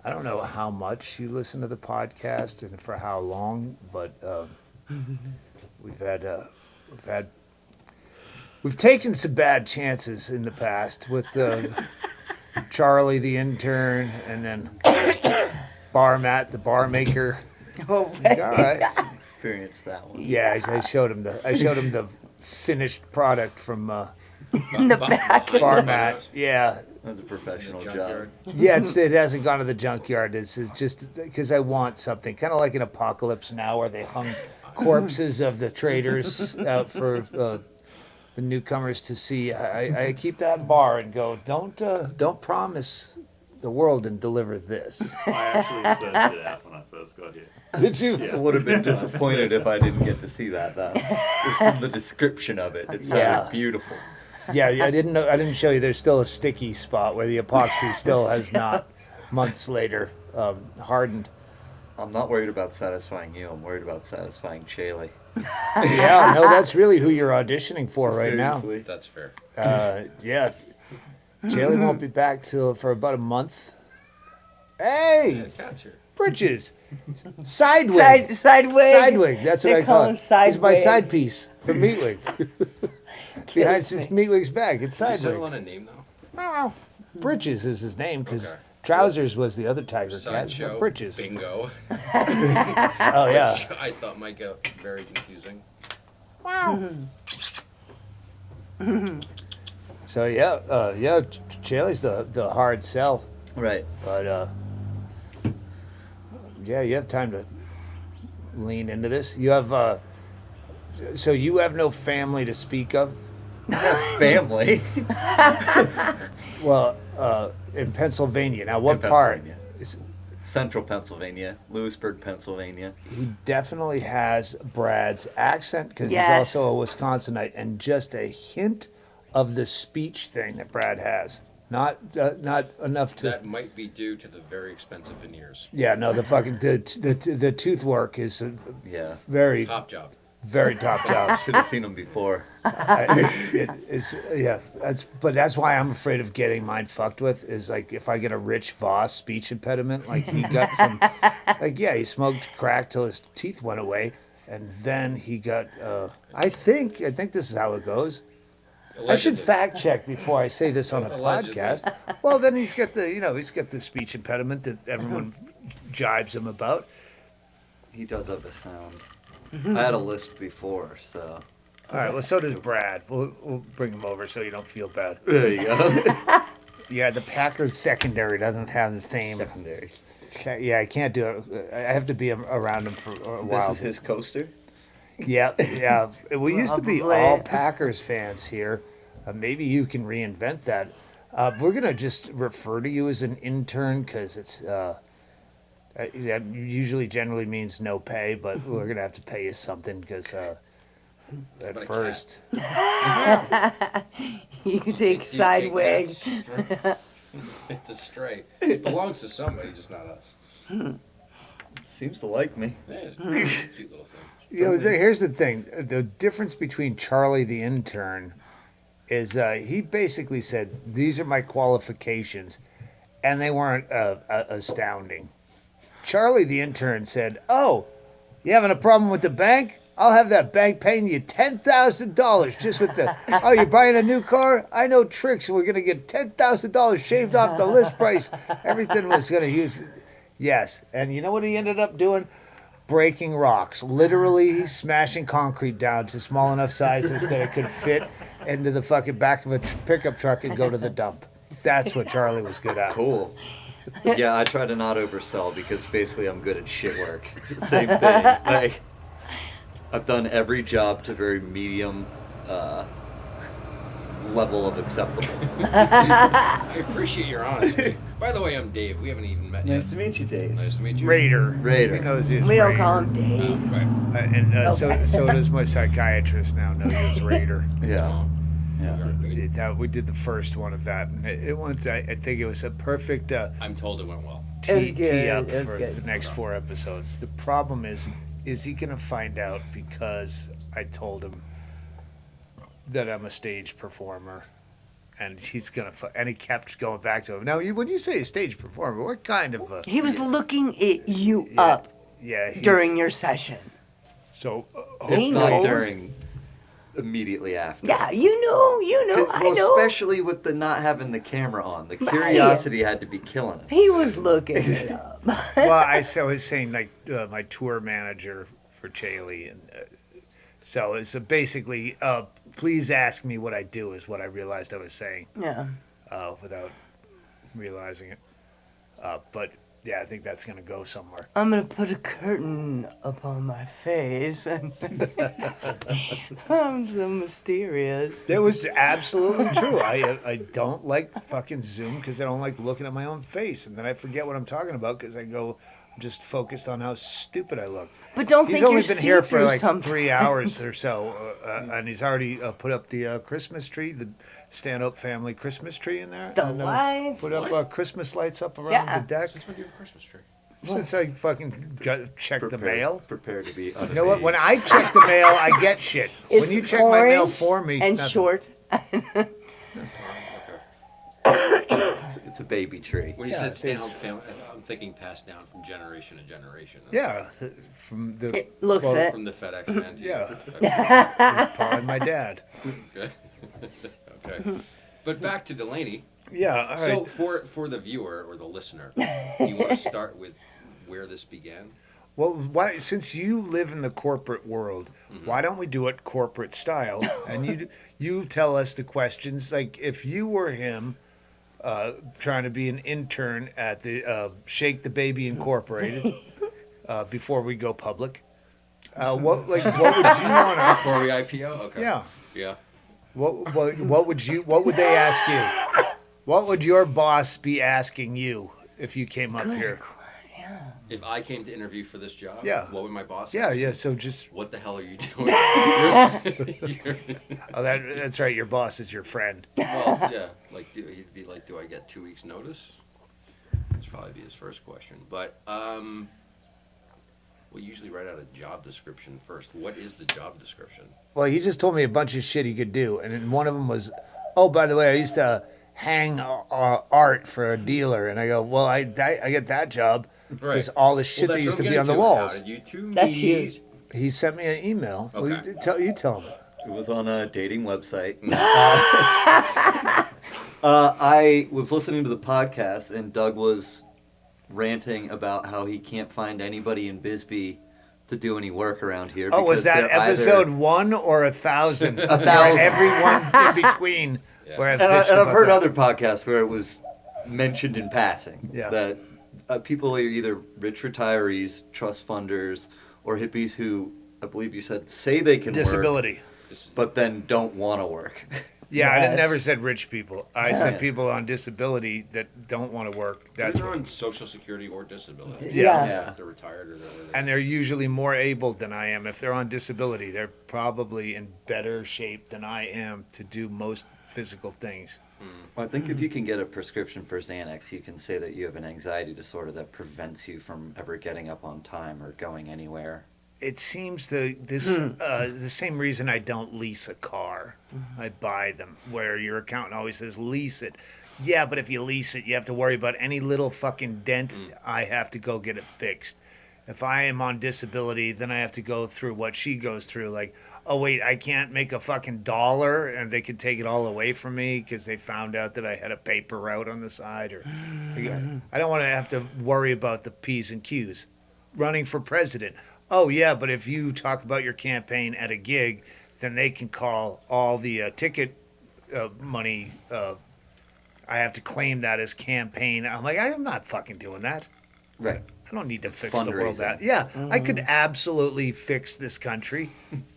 I don't know how much you listen to the podcast and for how long, but we've had we've had we've taken some bad chances in the past with Charlie the intern, and then Matt the bar maker. Oh, Like, all right. Experienced that one. Yeah, I showed him the finished product from in the back. Matt. Yeah, That's a professional job. Junkyard. yeah. It hasn't gone to the junkyard. It's just because I want something kind of like an Apocalypse Now, where they hung corpses of the traitors out for the newcomers to see. I keep that bar and go, don't promise the world and deliver this. I actually searched it out when I first got here. Did you? I would have been disappointed if I didn't get to see that, though. Just from the description of it, it sounded Yeah. beautiful. Yeah, I didn't know. I didn't show you. There's still a sticky spot where the epoxy still has not, months later, hardened. I'm not worried about satisfying you. I'm worried about satisfying Shaylee. Yeah, no, that's really who you're auditioning for right Seriously. That's fair. now. Yeah, Jaylee won't be back for about a month. Hey, Yeah, cat's here. Bridges, sidewig, Sideway. sidewig. That's what They I call him it. It's my Sidewig. side piece for Meatwig. Behind since me. Meatwig's back, it's You still sidewig. want a name though? Well, Bridges is his name because Okay. Trousers was the other tiger cat. Sideshow. So Bridges. Bingo. Oh yeah. Which I thought might get very confusing. So yeah, Chaley's the hard sell, Right. but yeah, you have time to lean into this. You have so you have no family to speak of. Family. Well, in Pennsylvania. Now, what In part? Pennsylvania. Is, Central Pennsylvania. Lewisburg, Pennsylvania. he definitely has Brad's accent because Yes. he's also a Wisconsinite, and just a hint of the speech thing that Brad has. Not enough to. That might be due to the very expensive veneers. Yeah, no, the fucking the tooth work is Yeah. very Top job. very top job. Should have seen him before. It's yeah. That's why I'm afraid of getting mine fucked with. Is like if I get a Rich Voss speech impediment, like he got from, like yeah, he smoked crack till his teeth went away, and then he got. I think this is how it goes. I should Allegedly. fact check before I say this on a Allegedly. podcast. Well, then he's got the speech impediment that everyone jibes him about. He does have a sound. I had a list before, so. All right. Well, so does Brad. We'll bring him over so you don't feel bad. There you go. Yeah, the Packers secondary doesn't have the same. Secondary. Yeah, I can't do it. I have to be around him for a while. This is his coaster. Yeah, yeah. We used to be Probably. all Packers fans here. Maybe you can reinvent that. We're gonna just refer to you as an intern because it's that usually generally means no pay, but we're gonna have to pay you something because at But a cat. first. You take You take sidewig. cats. It's a stray. It belongs to somebody, just not us. Seems to like me. Yeah, it's a cute little thing. You know, here's the thing. The difference between Charlie the intern is he basically said, these are my qualifications, and they weren't astounding. Charlie the intern said, oh, you having a problem with the bank? I'll have that bank paying you $10,000 just with the, oh, you're buying a new car? I know tricks. We're going to get $10,000 shaved off the list price. Everything was going to use, yes. And you know what he ended up doing? Breaking rocks, literally smashing concrete down to small enough sizes that it could fit into the fucking back of a pickup truck and go to the dump. That's what Charlie was good at. Cool. Yeah, I try to not oversell because basically I'm good at shit work. Same thing. Like, I've done every job to very medium level of acceptable. I appreciate your honesty. By the way, I'm Dave. We haven't even met yet. Nice to meet you, Dave. Nice to meet you. Raider. Raider. He knows you as We don't Raider. call him Dave. Right. And so Okay. does my psychiatrist now know you as Raider. Yeah. Yeah. We did the first one of that, and it went. I think it was a perfect I'm told it went well. It was tee good, up it was for good. the next 4 episodes. The problem is he going to find out because I told him that I'm a stage performer, and he's gonna. And he kept going back to him. Now, when you say a stage performer, what kind of? He was looking at you Yeah. up Yeah, he's- during your session. So, He It's not knows. during, immediately after. Yeah, you know, I Well, know. especially with the not having the camera on. The curiosity had to be killing us. He was looking it up. well, I was saying like my tour manager for Chaley, and so it's basically, please ask me what I do is what I realized I was saying Yeah. without realizing it. But yeah, I think that's gonna go somewhere. I'm gonna put a curtain upon my face, and I'm so mysterious. That was absolutely true. I don't like fucking Zoom because I don't like looking at my own face, and then I forget what I'm talking about because I'm just focused on how stupid I look. But don't He's think only you're been here for see-through like sometimes. 3 hours or so, and he's already put up the Christmas tree, the stand-up family Christmas tree in there. The and, lights. put up Christmas lights up around Yeah. the deck. Since when do you have a Christmas tree? Since I fucking checked the mail. Prepare to be You know what? When unamazed. I check the mail, I get shit. When It's you check my mail orange for me, and nothing. short. It's a baby tree. When you Yeah, said it's- stand-up family, I'm thinking passed down from generation to generation. Yeah, from the It looks well, it. From the FedEx man to Yeah. Paul and my dad. Okay. Okay. But back to Delaney. Yeah, all right. So for the viewer or the listener, do you want to start with where this began? Well, why? Since you live in the corporate world, why don't we do it corporate style? And you tell us the questions. Like if you were him, trying to be an intern at the Shake the Baby Incorporated, before we go public, what would you want to? Before we IPO? Okay. Yeah. Yeah. What would they ask you? What would your boss be asking you if you came up here? If I came to interview for this job, Yeah. what would my boss Yeah, ask? yeah. So just What the hell are you doing? You're- that's right. Your boss is your friend. well, yeah. Like, he'd be like, do I get 2 weeks notice? That's probably be his first question. But, we usually write out a job description first. What is the job description? Well, he just told me a bunch of shit he could do, and then one of them was, oh, by the way, I used to hang art for a dealer, and I go, well, I get that job because all the shit that used to be on the walls. How did you two That's meet? huge. He sent me an email. Well, Okay. you tell him. It was on a dating website. I was listening to the podcast, and Doug was ranting about how he can't find anybody in Bisbee to do any work around here. Oh, was because that they're episode either- 1 or 1,000? 1,000. Everyone in between. Yeah. Where And I've heard other podcasts where it was mentioned in passing Yeah. that people are either rich retirees, trust funders, or hippies who, I believe you said, say they can work, disability. but then don't want to work. Yeah, I Yes. never said rich people. I said Yeah. people on disability that don't want to work. That's They're what, on Social Security or disability. Yeah. Yeah. They're retired or they're. and they're usually more able than I am. If they're on disability, they're probably in better shape than I am to do most physical things. Well, I think if you can get a prescription for Xanax, you can say that you have an anxiety disorder that prevents you from ever getting up on time or going anywhere. It seems the same reason I don't lease a car. I buy them, where your accountant always says lease it. Yeah, but if you lease it, you have to worry about any little fucking dent. I have to go get it fixed. If I am on disability, then I have to go through what she goes through. Like, oh wait, I can't make a fucking dollar, and they could take it all away from me because they found out that I had a paper route on the side. Or I don't want to have to worry about the P's and Q's. Running for president. Oh yeah, but if you talk about your campaign at a gig, then they can call all the ticket money. I have to claim that as campaign. I'm like, I'm not fucking doing that. Right. I don't need to fix the world Fundraising. that. Yeah, I could absolutely fix this country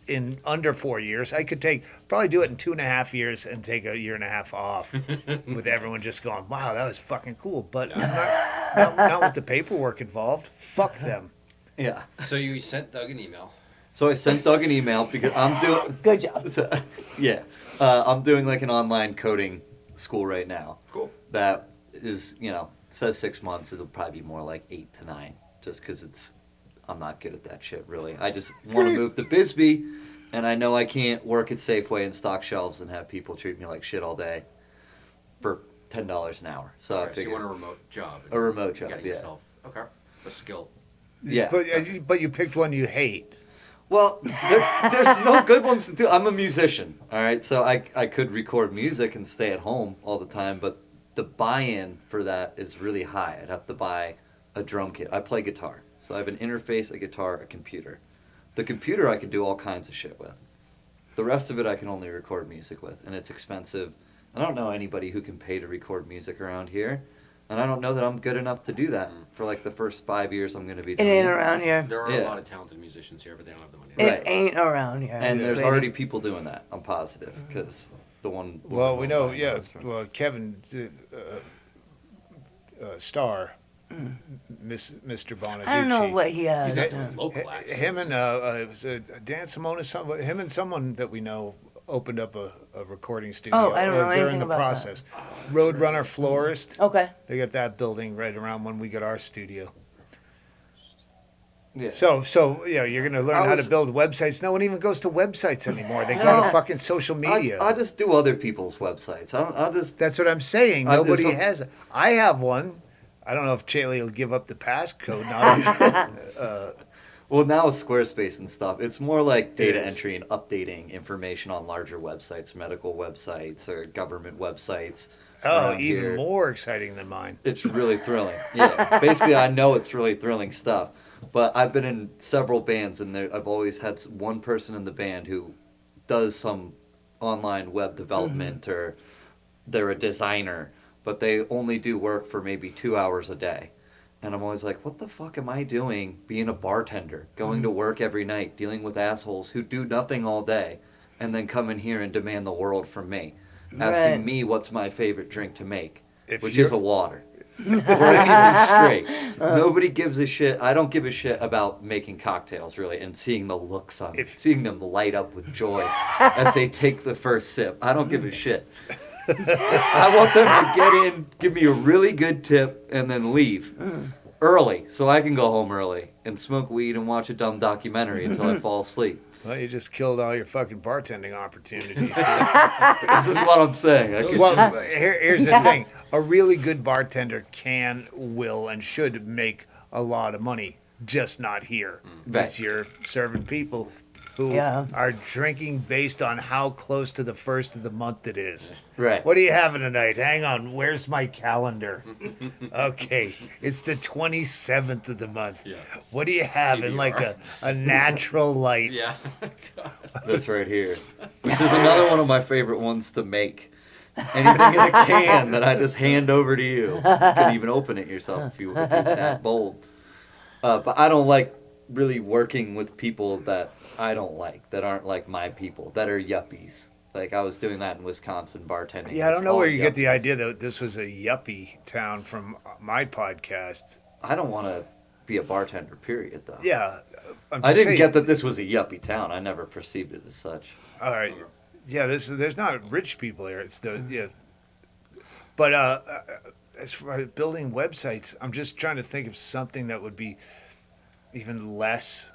in under 4 years. I could probably do it in 2.5 years and take a year and a half off with everyone just going, wow, that was fucking cool. But I'm not with the paperwork involved. Fuck them. Yeah. So you sent Doug an email. So I sent Doug an email because I'm doing. Good job. Yeah. I'm doing like an online coding school right now. Cool. That is, says 6 months. It'll probably be more like 8 to 9, just because I'm not good at that shit, really. I just want to move to Bisbee, and I know I can't work at Safeway and stock shelves and have people treat me like shit all day. $10 an hour. So I Alright, so you figured want a remote job. a remote job, Getting yeah. yourself, okay, a skill. Yeah. But you picked one you hate. Well, there's no good ones to do. I'm a musician, all right? So I could record music and stay at home all the time, but the buy-in for that is really high. I'd have to buy a drum kit. I play guitar. So I have an interface, a guitar, a computer. The computer I could do all kinds of shit with. The rest of it I can only record music with, and it's expensive. I don't know anybody who can pay to record music around here, and I don't know that I'm good enough to do that for like the first 5 years I'm going to be It doing ain't around here. There are Yeah. a lot of talented musicians here, but they don't have the money. Right. It ain't around here. And there's sweetie. already people doing that. I'm positive because the one. Well, we know, yeah. restaurant. Well, Kevin Starr, Mr. Bonaducci. I don't know what he has. He's H- local, actually. Him and was it Dan Simone, him and someone that we know opened up a recording studio. Oh, I don't know They're anything in the about process. Roadrunner Florist. Okay. They got that building right around when we got our studio. Yeah. So you're gonna learn I how was- to build websites. No one even goes to websites anymore. They go No. to fucking social media. I just do other people's websites. I'll just. That's what I'm saying. There's Nobody some- has it. I have one. I don't know if Chaley will give up the passcode now. Well, now with Squarespace and stuff, it's more like data is. entry and updating information on larger websites, medical websites, or government websites. Oh, around even here. more exciting than mine. It's really thrilling. Yeah. Basically, I know it's really thrilling stuff. But I've been in several bands, and I've always had one person in the band who does some online web development, or they're a designer, but they only do work for maybe 2 hours a day. And I'm always like, what the fuck am I doing being a bartender, going to work every night, dealing with assholes who do nothing all day, and then come in here and demand the world from me, asking Right. me what's my favorite drink to make, If which you're- is a water. We're anything straight. Nobody gives a shit. I don't give a shit about making cocktails, really, and seeing the looks on seeing them light up with joy as they take the first sip. I don't give a shit. I want them to get in, give me a really good tip, and then leave early so I can go home early and smoke weed and watch a dumb documentary until I fall asleep. Well, you just killed all your fucking bartending opportunities. This is what I'm saying. I could Well, just- here's the thing: a really good bartender can, will, and should make a lot of money, just not here. Right. Because you're serving people who Yeah. are drinking based on how close to the first of the month it is. right. What are you having tonight? Hang on, where's my calendar? Okay, it's the 27th of the month. Yeah. What do you have in like a natural light? Yeah. This right here, which is another one of my favorite ones to make. Anything in a can that I just hand over to you. You can even open it yourself if you're that bold. But I don't like really working with people that I don't like, that aren't like my people, that are yuppies. Like I was doing that in Wisconsin bartending. Yeah, I don't It's know all where you get the yuppies. idea that this was a yuppie town from my podcast. I don't want to be a bartender, period, though. Yeah, I'm I just didn't saying- get that this was a yuppie town. I never perceived it as such. All right. Yeah, there's not rich people here. It's the yeah. But as for building websites, I'm just trying to think of something that would be even less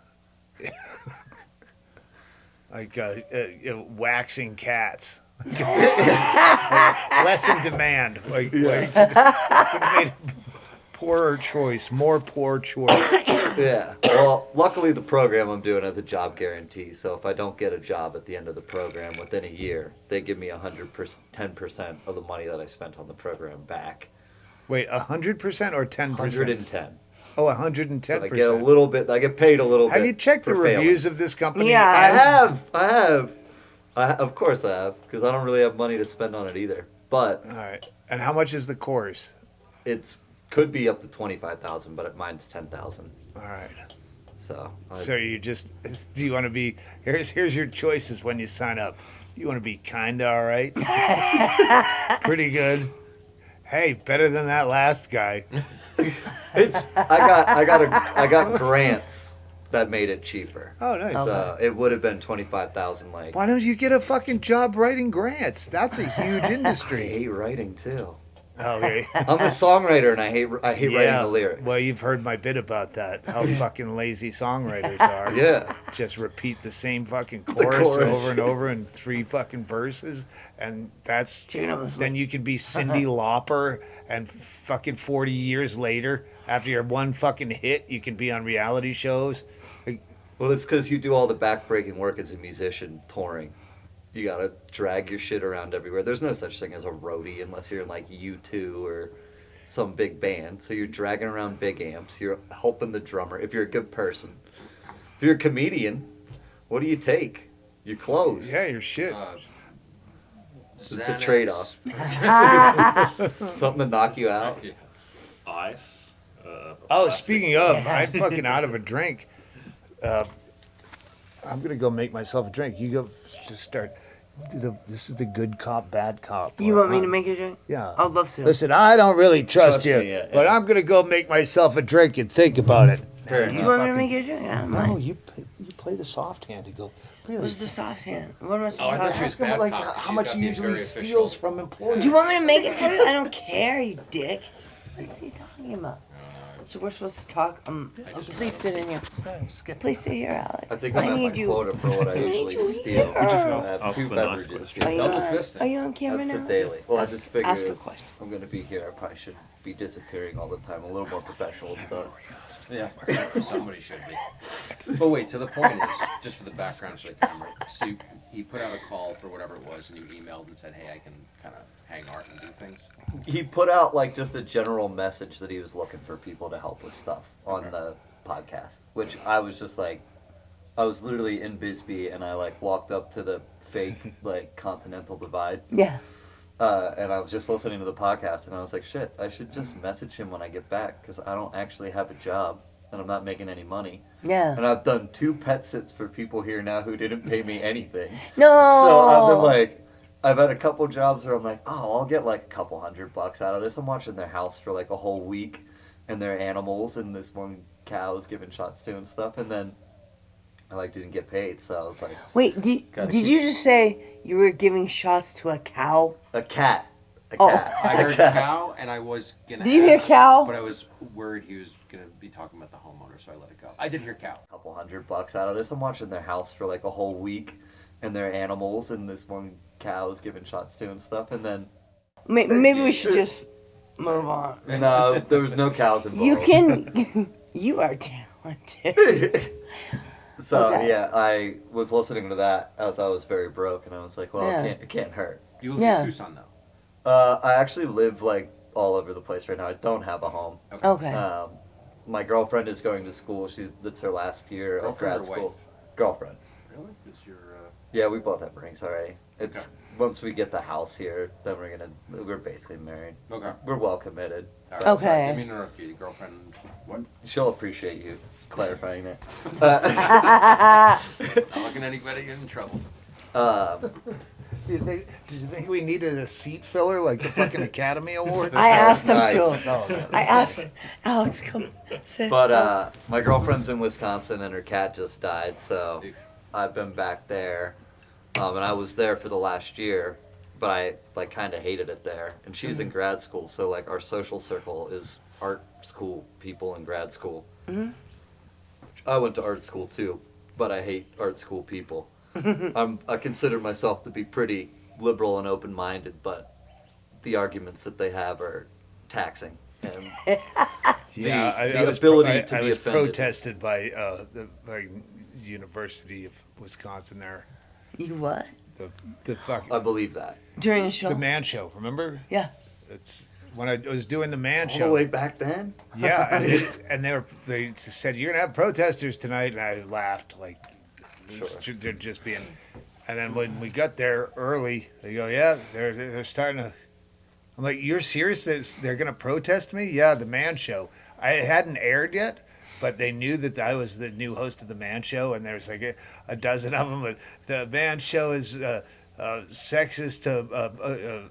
like waxing cats. Less in demand. Like made poorer choice, more poor choice. Yeah. Well, luckily the program I'm doing has a job guarantee, so if I don't get a job at the end of the program within a year, they give me 10% of the money that I spent on the program back. Wait, 100% or 10%? 110. Oh, So I 110%. get a little bit. I get paid a little bit. Have you checked the for failing. reviews of this company? Yeah. I have. Of course I have, because I don't really have money to spend on it either. But All right. And how much is the course? it's could be up to 25,000, but mine's 10,000. All right. So. So you just do you want to be here's your choices when you sign up. You want to be kind of all right, pretty good. Hey, better than that last guy. I got grants that made it cheaper. Oh, nice. So it would have been 25,000. Like Why don't you get a fucking job writing grants? That's a huge I industry. hate writing too. Oh, yeah. I'm a songwriter and I hate writing the lyrics. Well, you've heard my bit about that. How fucking lazy songwriters are. Yeah. Just repeat the same fucking chorus, chorus. over and over in 3 fucking verses, and that's Chicken almost then you can be Cyndi Lauper, and fucking 40 years later, after your one fucking hit, you can be on reality shows. Like, Well, it's because you do all the backbreaking work as a musician touring. You gotta drag your shit around everywhere. There's no such thing as a roadie unless you're in like U2 or some big band. So you're dragging around big amps. You're helping the drummer. If you're a good person, if you're a comedian, what do you take? Your clothes. yeah, your shit. It's a Xanax. trade-off. Something to knock you out. Yeah. Ice. Oh, plastic. speaking of, I'm fucking out of a drink. I'm gonna go make myself a drink. You go, just start. This is the good cop, bad cop. You or want me to I'm- make you a drink? Yeah. I'd love to. Listen, I don't really trust Trust you, me, yeah, but yeah. I'm gonna go make myself a drink and think about it. Fair Do enough. you want me to fucking- make you a drink? I don't No, mind. you play the soft hand. You go. Really? What's the soft hand? What am I Oh, I supposed thought to she do? was Ask him bad like cop. how She's much got he these usually very steals official- from employees. Do you want me to make it for you? I don't care, you dick. What's he talking about? So we're supposed to talk. Please sit in here. Please sit here, Alex. I think I'm at my need you. quota for what I need usually you steal. here. You just I ask- have ask 2 the nice beverages. question. Are you, Double on, fisting. are you on camera That's now? the daily. Well, ask, I just figured ask a question. I'm going to be here. I probably should be disappearing all the time. A little more professional than Yeah, somebody should be. But wait, so the point is, just for the background for the camera, so he put out a call for whatever it was, and you emailed and said, hey, I can kind of hang art and do things. He put out like just a general message that he was looking for people to help with stuff on the podcast, which I was just like, I was literally in Bisbee and I like walked up to the fake like Continental Divide. Yeah. And I was just listening to the podcast, and I was like, shit, I should just message him when I get back, because I don't actually have a job, and I'm not making any money. Yeah. And I've done 2 pet sits for people here now who didn't pay me anything. No. So I've been like, I've had a couple jobs where I'm like, oh, I'll get like a couple $100 out of this. I'm watching their house for like a whole week, and their animals, and this one cow's giving shots to and stuff, and then I like didn't get paid, so I was like, Wait, did Gotta did keep- you just say you were giving shots to a cow? a cat. A Oh. cat. I heard cow, and I was gonna. Did you hear ask, cow? But I was worried he was gonna be talking about the homeowner, so I let it go. I did hear cow. Couple $100 out of this. I'm watching their house for like a whole week, and their animals, and this one cow's giving shots to and stuff, and then Maybe we should just move on. no, there was no cows involved. You can. You are talented. So Okay. yeah, I was listening to that as I was very broke, and I was like, well, Yeah. it can't hurt. You live Yeah. in Tucson, though. I actually live like all over the place right now. I don't have a home. Okay. My girlfriend is going to school. That's her last year of Girlfriend grad or school. wife? Girlfriend. Really? Is your Yeah, we both have rings already. It's Okay. once we get the house here, then we're basically married. okay? We're well committed. All right, Okay. Sorry, didn't mean to interrupt you. The girlfriend. What? She'll appreciate you clarifying that. Not looking anybody get in trouble. Did you think we needed a seat filler like the fucking Academy Awards? I asked him Nice. to. No, no. I asked Alex, come sit. But my girlfriend's in Wisconsin and her cat just died, so Oof. I've been back there, and I was there for the last year, but I like kind of hated it there. And she's in grad school, so like our social circle is art school people in grad school. Mhm. I went to art school too, but I hate art school people. I consider myself to be pretty liberal and open-minded, but the arguments that they have are taxing. And Yeah, the ability I to be was offended. protested by the University of Wisconsin there. You what? The fuck I believe that. During a show? the Man Show. Remember? Yeah. It's when I was doing the Man All Show. the way back then? Yeah, and they said you're gonna have protesters tonight, and I laughed like they're just being. And then when we got there early, they go, yeah, they're starting to. I'm like, you're serious that they're gonna protest me? Yeah, the Man Show. I hadn't aired yet, but they knew that I was the new host of the Man Show, and there was like a dozen of them. But the Man Show is sexist to.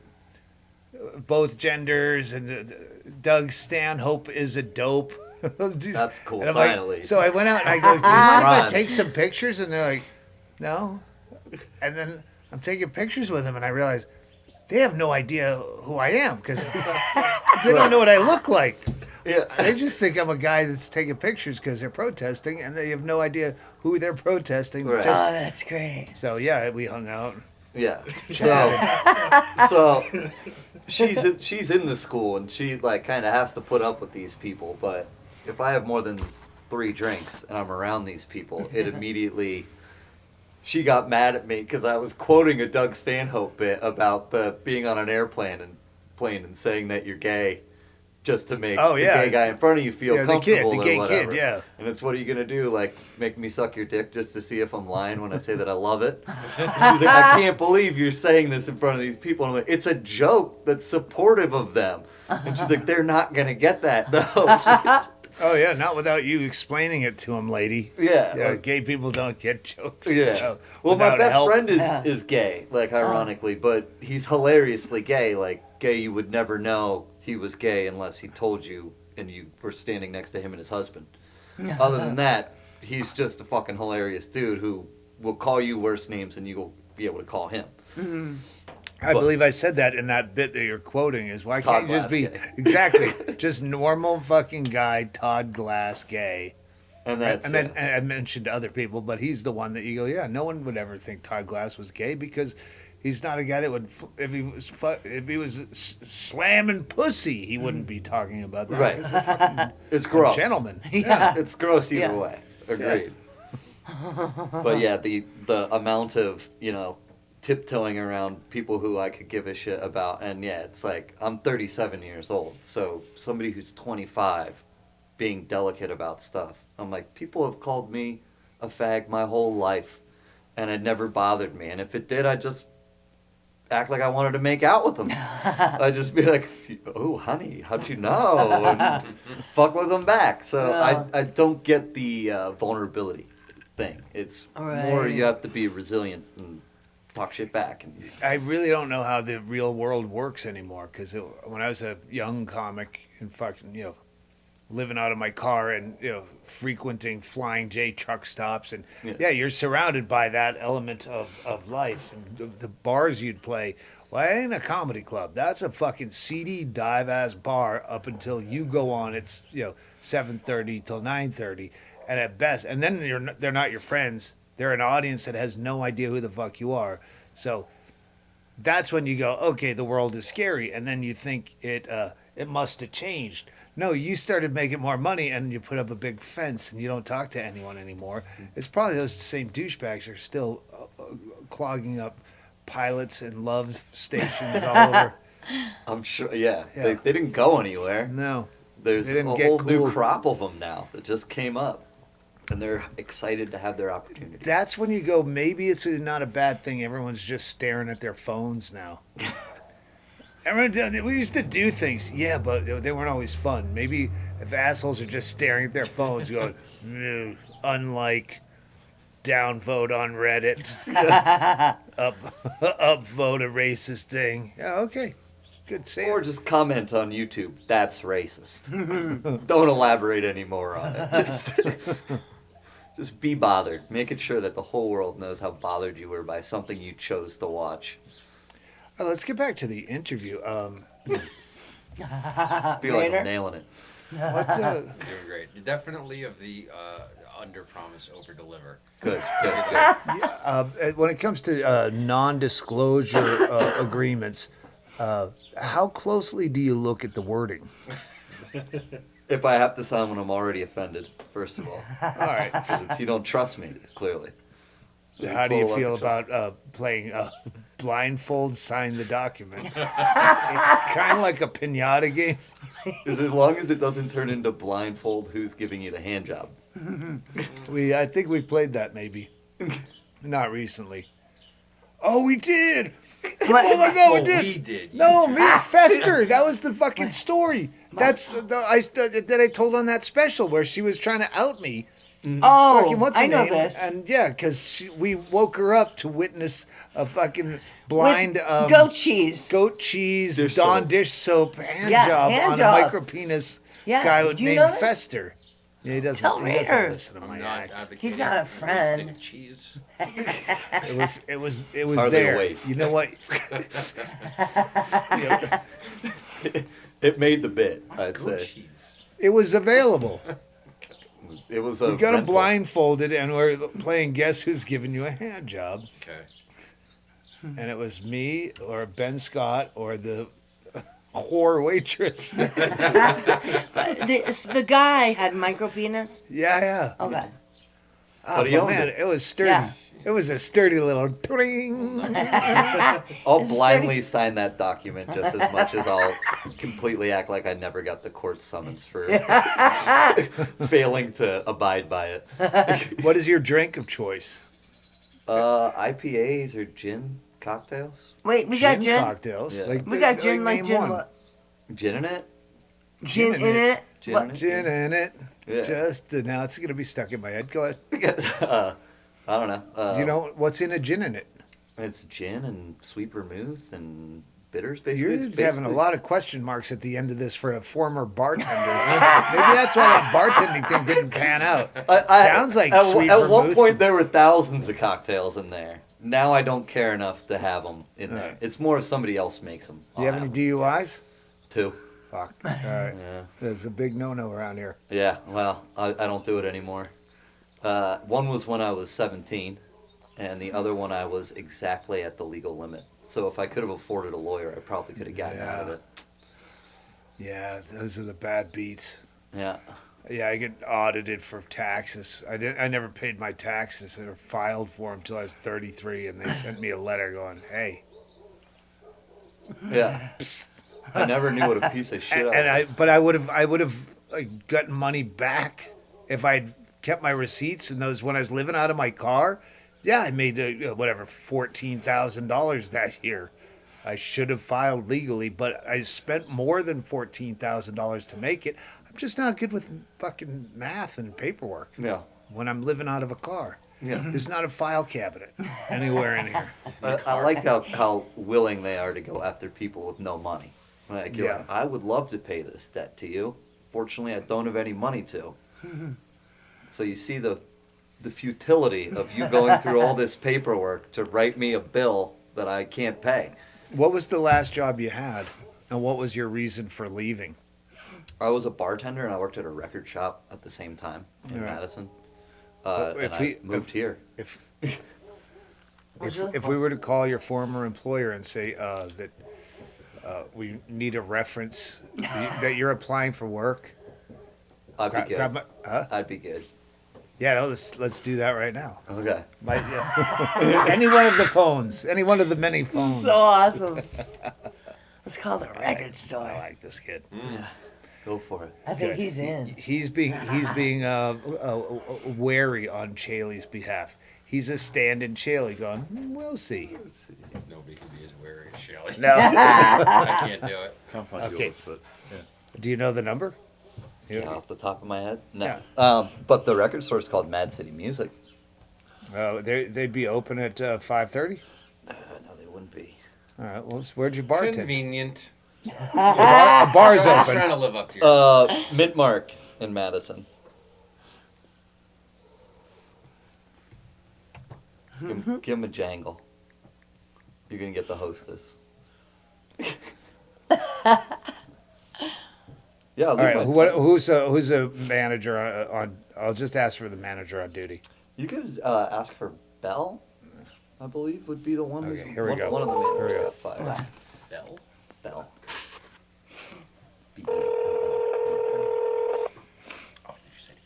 Both genders, and Doug Stanhope is a dope. That's cool. And I'm Sign like- at least. So I went out and I go, do you mind if I Rhymes. take some pictures? And they're like, no. And then I'm taking pictures with him, and I realize they have no idea who I am because they don't know what I look like. Yeah. They just think I'm a guy that's taking pictures because they're protesting, and they have no idea who they're protesting. Right. Oh, that's great. So yeah, we hung out. Yeah. So she's in the school and she like kind of has to put up with these people. But if I have more than 3 drinks and I'm around these people, it immediately. She got mad at me because I was quoting a Doug Stanhope bit about the being on an airplane and saying that you're gay, just to make Oh, yeah. the gay guy in front of you feel Yeah, the kid, comfortable the or gay whatever. kid, yeah. And it's what are you gonna do? Like make me suck your dick just to see if I'm lying when I say that I love it? She's like, I can't believe you're saying this in front of these people. And I'm like, it's a joke that's supportive of them. And she's like, they're not gonna get that though. Oh yeah, not without you explaining it to him, lady. Yeah, Yeah, like- gay people don't get jokes. Yeah. so, Well, my without best help. friend Yeah. is gay, like ironically, but he's hilariously gay. Like gay, you would never know he was gay unless he told you and you were standing next to him and his husband. Other than that, he's just a fucking hilarious dude who will call you worse names than you will be able to call him. I But- believe I said that in that bit that you're quoting. Is why Todd can't you just be Glass gay. exactly just normal fucking guy, Todd Glass gay? And that's And then I mentioned other people, but he's the one that you go, yeah, no one would ever think Todd Glass was gay because he's not a guy that would if he was slamming pussy, he wouldn't be talking about that. Right. He's a fucking it's gross. gentleman. Yeah. It's gross either Yeah. way. Agreed. But yeah, the amount of, tiptoeing around people who I could give a shit about, and yeah, it's like I'm 37 years old, so somebody who's 25 being delicate about stuff. I'm like, people have called me a fag my whole life, and it never bothered me. And if it did, I'd just act like I wanted to make out with them. I'd just be like, "Oh, honey, how'd you know?" And fuck with them back. So Yeah. I don't get the vulnerability thing. It's more Right. you have to be resilient and talk shit back. And I really don't know how the real world works anymore because when I was a young comic and fucking, living out of my car and, frequenting Flying J truck stops and Yeah. you're surrounded by that element of life and the bars you'd play. Well, that ain't a comedy club. That's a fucking seedy dive ass bar up until you go on. It's 7:30 till 9:30, and at best, and then they're not your friends. They're an audience that has no idea who the fuck you are. So that's when you go, okay, the world is scary, and then you think it must have changed. No, you started making more money, and you put up a big fence, and you don't talk to anyone anymore. It's probably those same douchebags are still clogging up pilots and love stations all over. I'm sure, yeah. Yeah. They didn't go anywhere. No, There's They a didn't get whole new cool. crop of them now that just came up, and they're excited to have their opportunity. that's when you go, maybe it's not a bad thing. Everyone's just staring at their phones now. We used to do things, yeah, but they weren't always fun. Maybe if assholes are just staring at their phones, going, unlike, downvote on Reddit, upvote a racist thing. Yeah, okay, it's good. Say Or it. just comment on YouTube, that's racist. Don't elaborate anymore on it. Just be bothered. Making sure that the whole world knows how bothered you were by something you chose to watch. Let's get back to the interview. Feel like Rainer? I'm nailing it. What's You're doing great. You're definitely of the under promise, over deliver. Good, good, good. when it comes to non-disclosure agreements, how closely do you look at the wording? If I have to sign when I'm already offended, first of all. All right. Because you don't trust me, clearly. How do you Total feel untrust. about playing blindfold, sign the document? It's kind of like a pinata game. As long as it doesn't turn into blindfold who's giving you the hand job. I think we've played that maybe. Not recently. Oh, we did. Oh my God, we Oh, did. we did. You No, me and Fester. That was the fucking story. That's that I told on that special where she was trying to out me. Oh, Fucking what's her I know name? this. And yeah, because we woke her up to witness a fucking blind With goat cheese. goat cheese, Dish Dawn soap. dish soap hand Yeah, job hand on job. a micro penis Yeah, guy do you named know this? Fester. Yeah, he doesn't. Tell he doesn't Raider. listen to my I'm not act. advocating He's not a for a stick friend. of cheese. It was Hardly a there. waste. You know what? It made the bit, I'd Goat say. cheese. It was available. It was a We got him rental. blindfolded, and we're playing Guess Who's Giving You a Hand Job. Okay. And it was me or Ben Scott or the whore waitress. The guy had micro penis. Yeah. Okay. Oh, But he owned man, it. it was sturdy. Yeah. It was a sturdy little tring. I'll It's blindly sign that document just as much as I'll completely act like I never got the court summons for failing to abide by it. What is your drink of choice? IPAs or gin cocktails? Wait, we got gin. cocktails. Yeah. We got gin like name gin one. what? Gin in it? Gin in it. Gin What? in it? Gin in it. Yeah. Just now, it's gonna be stuck in my head. Go ahead. I don't know. Do you know what's in a gin in it? It's gin and sweet vermouth and bitters, basically. You're It's having a basically- lot of question marks at the end of this for a former bartender. Maybe that's why that bartending thing didn't pan out. Sounds like at, sweet At one vermouth. point, there were thousands of cocktails in there. Now I don't care enough to have them in there. Alright. It's more if somebody else makes them. Do you have any DUIs? Two. Fuck. All right. Yeah. There's a big no-no around here. Yeah, well, I don't do it anymore. One was when I was 17, and the other one I was exactly at the legal limit. So if I could have afforded a lawyer, I probably could have gotten out of Yeah. it. Yeah, those are the bad beats. Yeah. Yeah, I get audited for taxes. I never paid my taxes or filed for them until I was 33, and they sent me a letter going, "Hey." Yeah. I never knew what a piece of shit I was. But I would have like, gotten money back if I'd kept my receipts and those when I was living out of my car. Yeah, I made whatever $14,000 that year. I should have filed legally, but I spent more than $14,000 to make it. I'm just not good with fucking math and paperwork Yeah. when I'm living out of a car. Yeah. There's not a file cabinet anywhere in here. I like how willing they are to go after people with no money. Like, you're Yeah. like, I would love to pay this debt to you. Fortunately, I don't have any money to. So you see the futility of you going through all this paperwork to write me a bill that I can't pay. What was the last job you had, and what was your reason for leaving? I was a bartender and I worked at a record shop at the same time in Alright. Madison. Well, And I moved here. If What'd if, you look if for? we were to call your former employer and say that we need a reference that you're applying for work, I'd be good. grab my, huh? I'd be good. Yeah, no, let's do that right now. Okay. Yeah. Any one of the phones, any one of the many phones. So awesome. Let's call the record I store. like this kid. Go for it. I think Good. he's in. He's being wary on Chaley's behalf. He's a stand-in Chaley going, we'll see. Nobody can be as wary as Shelly. No. I can't do it. Can't find Okay. yours, but yeah. Do you know the number? Yeah, off the top of my head? No. Yeah. But the record store is called Mad City Music. They'd be open at 5:30. No, they wouldn't be. All right. Well, where'd your bartend? Convenient. A bar's I'm open. trying to live up to your. Mint Mark in Madison. Give him a jangle. You're gonna get the hostess. Yeah. All right. Who's a manager on? I'll just ask for the manager on duty. You could ask for Bell. I believe would be the one. Okay, who's- here we one, go. One of the Here we managers go. got fired. Bell? Bell. Oh, you said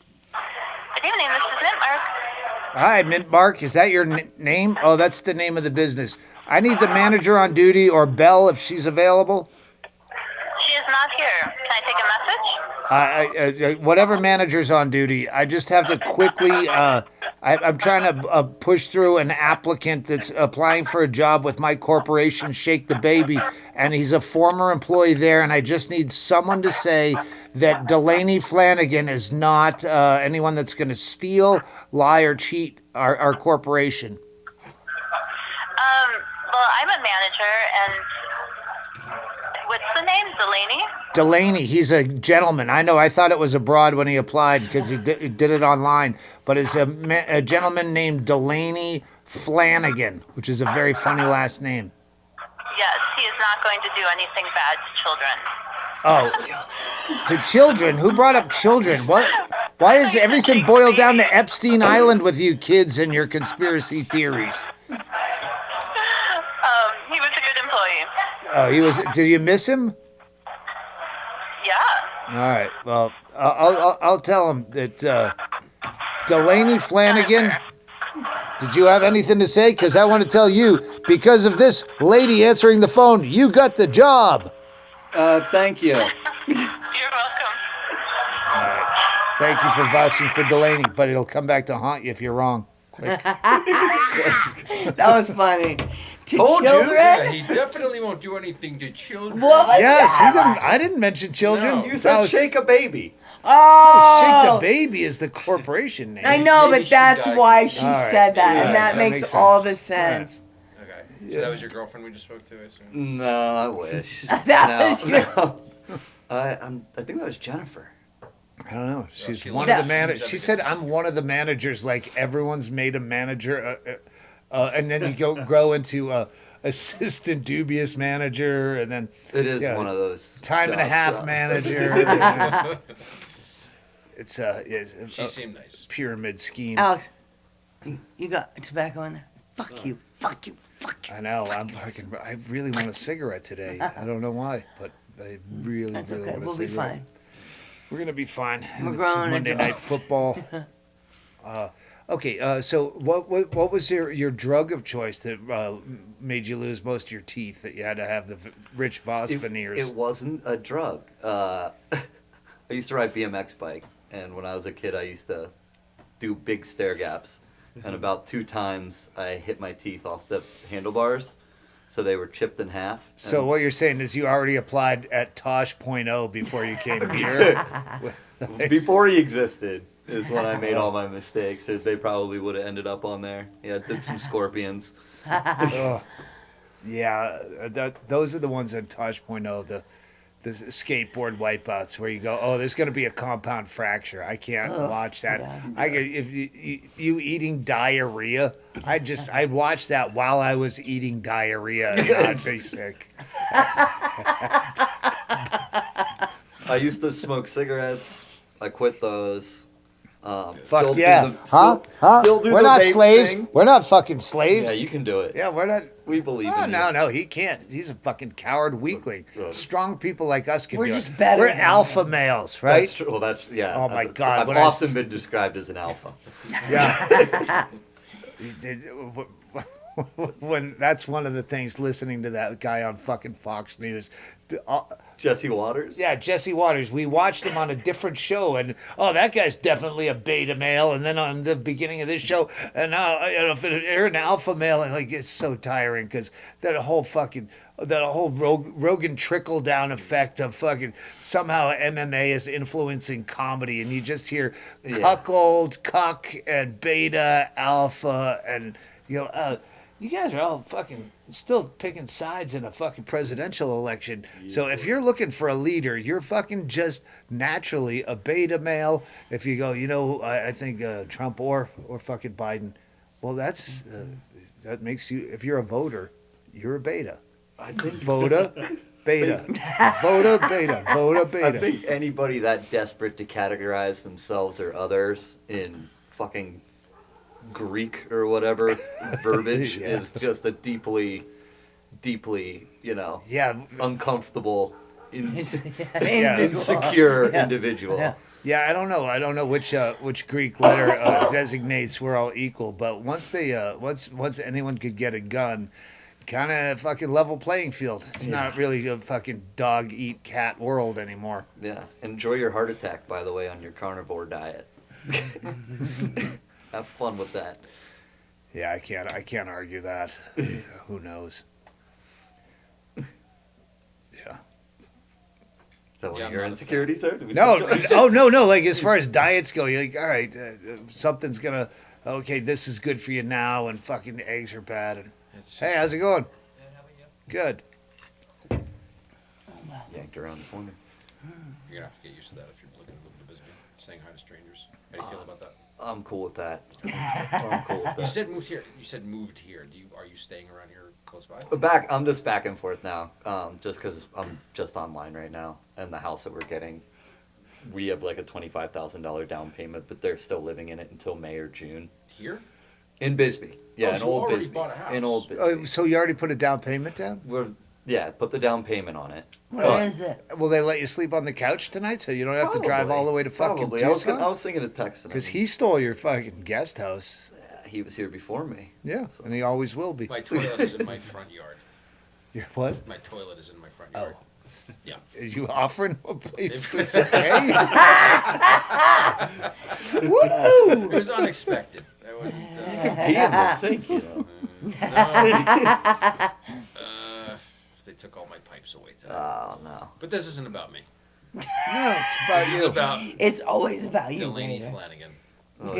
Good evening, this is Mint Mark. Hi, Mint Mark. Is that your name? Oh, that's the name of the business. I need the manager on duty or Belle if she's available. She is not here. Can I take a message? Whatever manager's on duty, I just have to quickly. I'm trying to push through an applicant that's applying for a job with my corporation, Shake the Baby, and he's a former employee there, and I just need someone to say that Delaney Flanagan is not anyone that's going to steal, lie, or cheat our corporation. Well, I'm a manager, and What's the name? Delaney? Delaney. He's a gentleman. I know. I thought it was a broad when he applied because he did it online. But it's a gentleman named Delaney Flanagan, which is a very funny last name. Yes, he is not going to do anything bad to children. Oh, to children? Who brought up children? What? Why does everything boil down to Epstein Island with you kids and your conspiracy theories? He was a good employee. Oh, he was. Did you miss him? Yeah. All right. Well, I'll tell him that Delaney Flanagan. Did you have anything to say? Because I want to tell you, because of this lady answering the phone, you got the job. Thank you. You're welcome. All right. Thank you for vouching for Delaney, but it'll come back to haunt you if you're wrong. Click. That was funny. To Told you. children? Yeah, he definitely won't do anything to children. What was Yeah, that? she didn't. I didn't mention children. No. You That said was- shake a baby. Oh, Shake the Baby is the corporation name. I know, Maybe but she that's died. why she All right. said that, Yeah, and that that makes makes all sense. the sense. Okay. So that was your girlfriend we just spoke to, I assume? No, I wish. That was your- no. I think that was Jennifer. I don't know. She's she one loves- of the managers. Seems She like said, "I'm one of the managers." Like everyone's made a manager, and then you grow into assistant dubious manager, and then It is Yeah. one of those time and a jobs, half manager. It's a She seemed nice. pyramid scheme. Alex, you got tobacco in there? Fuck you. Fuck you. Fuck you. I know. I really want a cigarette today. I don't know why, but I really, That's really okay. want a We'll be cigarette. fine. We're gonna be fine. We're It's grown Monday Night adults. Football. Okay, so what was your drug of choice that made you lose most of your teeth? That you had to have the Rich Voss veneers? It wasn't a drug. I used to ride BMX bike, and when I was a kid, I used to do big stair gaps. And about 2 times, I hit my teeth off the handlebars, so they were chipped in half. So and- what you're saying is you already applied at Tosh.0 before you came here? Before he existed is when I made all my mistakes. They probably would have ended up on there. Yeah, did some scorpions. Ugh. Yeah, those are the ones on Tosh.0, the skateboard wipeouts where you go, oh, there's going to be a compound fracture. I can't watch that. yeah. I could, if you eating diarrhea, I'd watch that while I was eating diarrhea and not be sick. I used to smoke cigarettes. I quit those. Fuck Still do yeah. the- still- Huh? still do We're the not vape slaves. thing. We're not fucking slaves. Yeah, you can do it. Yeah, we're not. We believe Oh, in no, you. no, he can't. He's a fucking coward weakling. Right. Strong people like us can We're do just it. better We're than alpha him. males, right? That's true. Well, that's yeah. Oh, my God, I've when I often s- been described as an alpha. Yeah. He did- when that's one of the things listening to that guy on fucking Fox News. Jesse Waters. Yeah, Jesse Waters. We watched him on a different show, and that guy's definitely a beta male. And then on the beginning of this show, and now if you're an alpha male, and like it's so tiring because that whole Rogan trickle down effect of fucking somehow MMA is influencing comedy, and you just hear cuckold, cuck, and beta, alpha, and you guys are all fucking still picking sides in a fucking presidential election. So if you're looking for a leader, you're fucking just naturally a beta male. If you go, I think Trump or fucking Biden. Well, that makes you. If you're a voter, you're a beta. I think. Voda, beta. Voda, beta. Voda, I beta. think anybody that desperate to categorize themselves or others in fucking Greek or whatever verbiage Yeah. is just a deeply, Yeah, uncomfortable, Individual. insecure Yeah. individual. Yeah. yeah. I don't know. I don't know which Greek letter designates we're all equal. But once anyone could get a gun, kind of fucking level playing field. It's not really a fucking dog eat cat world anymore. Yeah. Enjoy your heart attack, by the way, on your carnivore diet. Have fun with that. Yeah, I can't argue that. Who knows? Yeah. Is that one Yeah, of I'm your not a insecurities are? No. Like as far as diets go, you're like, all right, something's gonna. Okay, this is good for you now, and fucking eggs are bad. And It's hey, how's it going? Good. yanked around the corner. You're gonna have to get used to that if you're looking to move to Bisbee. Saying hi to strangers. How do you feel about that? I'm cool with that. I'm cool with You that. said moved here. You said moved here. Are you staying around here close by? I'm just back and forth now, just because I'm just online right now, and the house that we're getting, we have like a $25,000 down payment, but they're still living in it until May or June. Here? In Bisbee, yeah, Oh, in so you Old already Bisbee, bought a house. in Old Bisbee. Oh, so you already put a down payment down? Put the down payment on it. Where is it? Will they let you sleep on the couch tonight so you don't have to drive all the way to fucking Probably. I was Tucson? thinking of texting him. Because he stole your fucking guest house. He was here before me. Yeah, and he always will be. My toilet is in my front yard. Your what? My toilet is in my front Oh. yard. Yeah. Is you offering a place to stay? It was unexpected. I wasn't. Pee in the sink, you know. They took all my pipes away today. Oh no. But this isn't about me. No, it's about This is you. about It's always about you. Delaney Raider. Flanagan.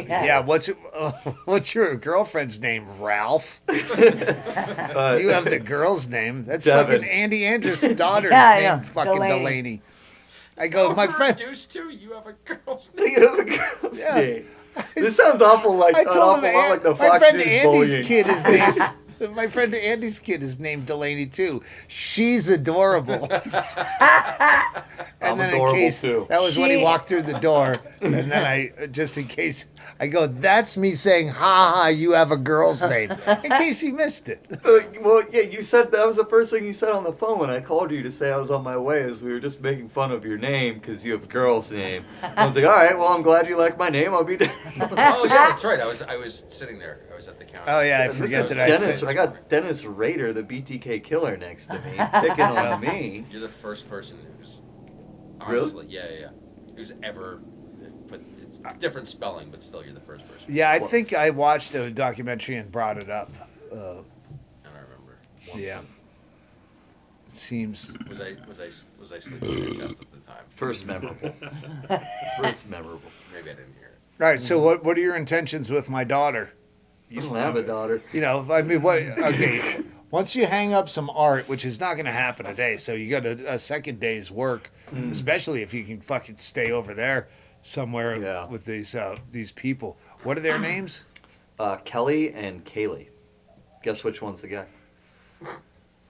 Yeah, what's your girlfriend's name? Ralph. You have the girl's name. That's Devin. fucking Andy Andrews' daughter's Yeah, I name. know. Fucking Delaney. Delaney. I go, my We're friend. reduced to you have a girl's You have a girl's Yeah. name. This sounds awful like I an told awful him, lot like the my Fox friend News Andy's bullying. kid is named. My friend Andy's kid is named Delaney too. She's adorable. I'm And then adorable in case too. that was when he She- walked through the door, and then I just in case I go, that's me saying, "Ha ha, you have a girl's name." In case you missed it. Well, yeah, you said that was the first thing you said on the phone when I called you to say I was on my way. Is we were just making fun of your name because you have a girl's name. I was like, all right, well, I'm glad you like my name. I'll be there. Oh yeah, that's right. I was sitting there. I was at the counter. Oh yeah, I This forget is that I Dennis. said. I got Dennis Rader, the BTK killer, next to me, picking on me. You're the first person who's Really? honestly, yeah, who's ever put it's different spelling, but still you're the first person. Yeah, I think I watched a documentary and brought it up. I don't remember. Yeah, it seems. Was I sleeping in your chest at the time? First memorable. First memorable. Maybe I didn't hear it. All right, so what are your intentions with my daughter? You don't have a daughter. You know, I mean, what? Okay, once you hang up some art, which is not going to happen today, so you got a second day's work, especially if you can fucking stay over there somewhere Yeah. with these people. What are their names? Kelly and Kaylee. Guess which one's the guy?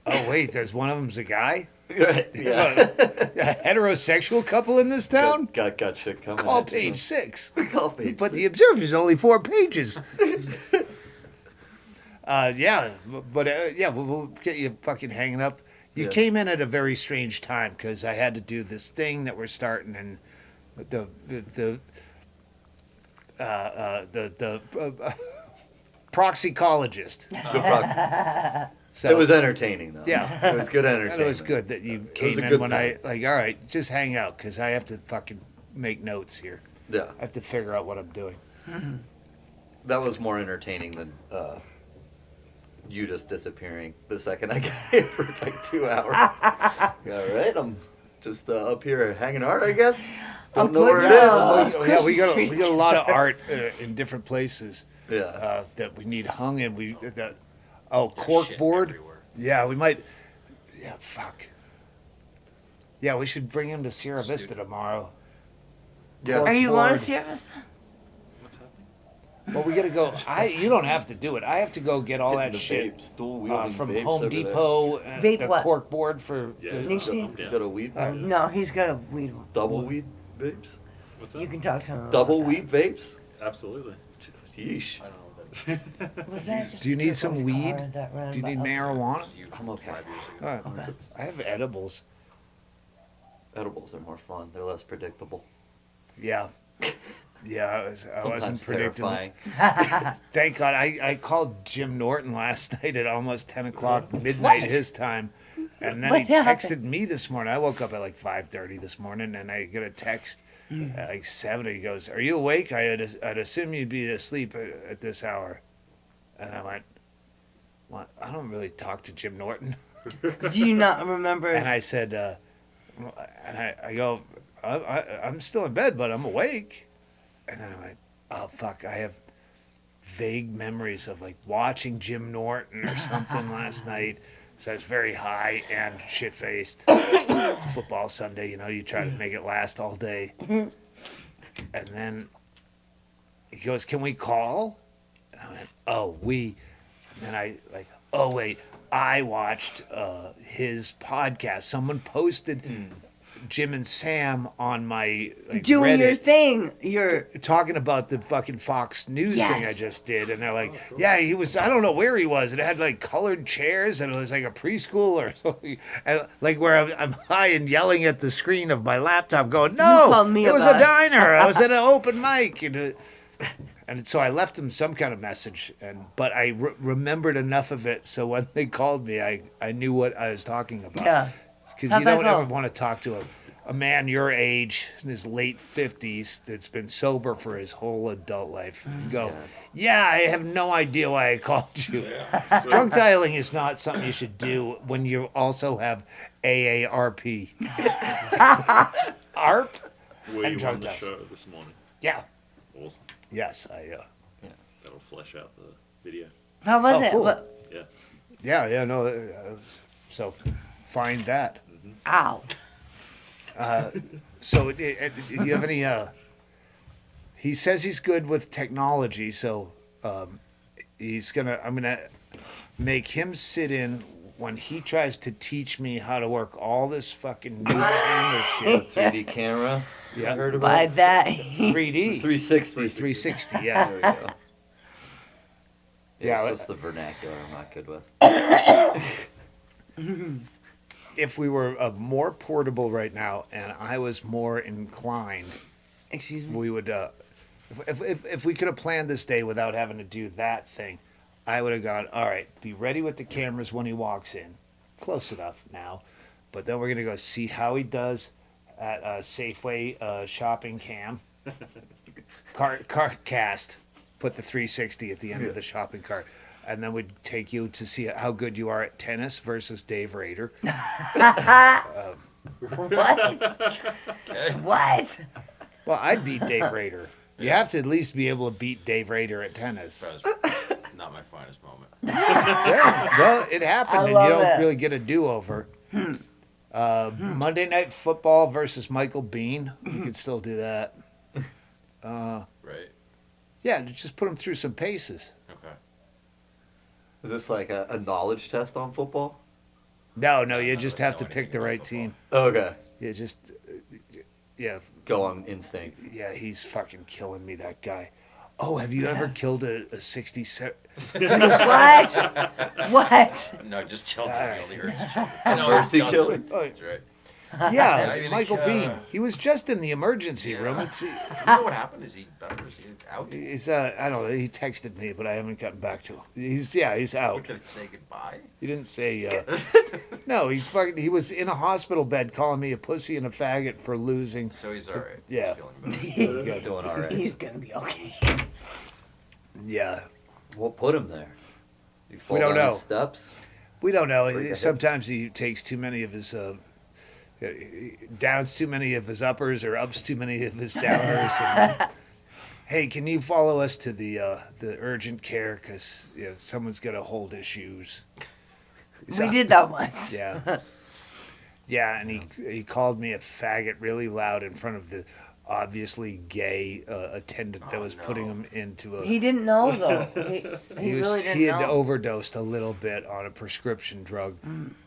Oh wait, there's one of them's a guy. Right. Yeah. A heterosexual couple in this town. Got shit coming. Call at you. page 6. Call page But the 6. Observer's only 4 pages. Yeah, but yeah, we'll get you fucking hanging up. You Yeah. came in at a very strange time because I had to do this thing that we're starting, and the proxycologist. The proxy. So It was entertaining though. Yeah. It was good entertainment. and it was good that you came a in good when time. I like. All right, just hang out because I have to fucking make notes here. Yeah. I have to figure out what I'm doing. That was more entertaining than you just disappearing the second I got here for like 2 hours. All right, I'm just up here hanging art, I guess. Don't know where it is. Oh, yeah, we got Christmas a lot of art in different places Yeah. that we need hung, and cork Shit board. everywhere. Yeah, we might. Yeah, fuck. Yeah, we should bring him to Sierra Vista Stupid. tomorrow. Yeah. Are you going Board. to Sierra? What's happening? Well, we gotta go. You don't have to do it. I have to go get all that The shit vapes, dual wielding from vapes Home over there. Depot. Vape the what? cork board for. Yeah. the- Next You to you? got a weed? No, he's got a weed one. Double weed vapes? What's up? You can talk to him. about Double that. weed vapes? Absolutely. Yeesh. I don't know what that is. Was that just Do you need a some girl's weed? car that ran Do you by- need up- marijuana? You I'm okay. 5 years ago. All right. Okay. I have edibles. Edibles are more fun. They're less predictable. Yeah. Yeah, I wasn't Sometimes predictable. terrifying. Thank God. I called Jim Norton last night at almost 10 o'clock midnight What? his time. And then What he happened? texted me this morning. I woke up at like 5:30 this morning, and I get a text at like 7. He goes, "Are you awake? I'd assume you'd be asleep at this hour." And I went, "What? I don't really talk to Jim Norton." Do you not remember? And I said, I go, I'm still in bed, but I'm awake. And then I went, oh, fuck, I have vague memories of like watching Jim Norton or something last night. So it's very high and shit faced. Football Sunday, you try to make it last all day. And then he goes, "Can we call?" And I went, "Oh, we." And then "Oh, wait, I watched his podcast. Someone posted Jim and Sam on my Doing Reddit, your thing. You're talking about the fucking Fox News thing I Yes. just did." And they're like, "Yeah, he was, I don't know where he was. It had like colored chairs and it was like a preschool or something." And like where I'm high and yelling at the screen of my laptop going, "No, called me it was a about it." diner. I was at an open mic." And so I left him some kind of message, but I remembered enough of it so when they called me, I knew what I was talking about. Yeah. Because How'd you that don't ever go? want to talk to a man your age in his late 50s that's been sober for his whole adult life. And go, "Yeah, I have no idea why I called you." Drunk dialing is not something you should do when you also have AARP. ARP? Were And you drunk on the dials. show this morning? Yeah. Awesome. Yes, That'll flesh out the video. How was Oh, it? cool. What, Yeah. no. So find that. ow. So, do you have any? He says he's good with technology, so I'm gonna make him sit in when he tries to teach me how to work all this fucking new camera shit. 3D camera. Yeah. I heard By about. that, 3D, 360. 360. Yeah, There we go. Yeah, It's just the vernacular I'm not good with. if we were more portable right now, and I was more inclined, excuse me. we would. If we could have planned this day without having to do that thing, I would have gone, all right, be ready with the cameras when he walks in. Close enough now. But then we're going to go see how he does at Safeway shopping cam. Cart cast. Put the 360 at the end of the shopping cart. And then we'd take you to see how good you are at tennis versus Dave Rader. What? What? Well, I'd beat Dave Rader. You have to at least be able to beat Dave Rader at tennis. That was not my finest moment. Yeah, well, it happened, I and you love don't it. really get a do-over. Monday Night Football versus Michael Bean. You could still do that. Right? Yeah, just put him through some paces. Okay. Is this like a knowledge test on football? No, you I just don't have to know pick anything the about right football. team. Okay. Yeah, just yeah, Go on instinct. yeah. He's fucking killing me, that guy. Oh, have you ever killed a 67? What? What? No, just children. Alright. He only hurts children. Mercy doesn't. killing. That's right. Yeah, Yeah, Michael like, Bean. He was just in the emergency room. Yeah. It's, You know what happened? Is he better? Is he out? he's I don't know. He texted me, but I haven't gotten back to him. He's out. What, did it say goodbye? He didn't say. No, he was in a hospital bed calling me a pussy and a faggot for losing. So he's alright. Yeah. He's feeling better. Doing all right. He's gonna be okay. Yeah, What put him there? You fall don't down know. his steps. we don't know. Break a hip. Sometimes he takes too many of his downs, too many of his uppers, or ups too many of his downers. And, hey, can you follow us to the urgent care because someone's got to hold his shoes. We did that once. Yeah. Yeah, and he called me a faggot really loud in front of the obviously gay attendant that was putting him into a. He didn't know though. He really didn't he had know. overdosed a little bit on a prescription drug,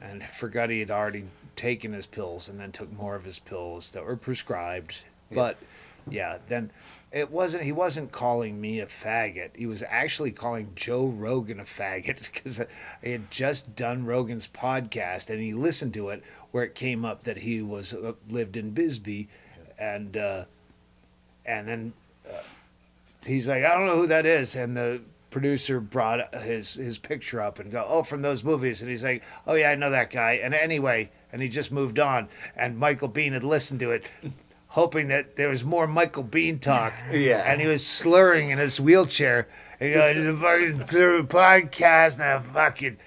and forgot he had already taken his pills, and then took more of his pills that were prescribed. But yeah, then he wasn't calling me a faggot. He was actually calling Joe Rogan a faggot because I had just done Rogan's podcast, and he listened to it where it came up that he was lived in Bisbee, and then he's like, I don't know who that is, and the producer brought his picture up and go, oh, from those movies, and he's like, oh yeah, I know that guy, and anyway, and he just moved on, and Michael Bean had listened to it, hoping that there was more Michael Bean talk, Yeah. and he was slurring in his wheelchair, and he goes, the fucking through podcast, that fucking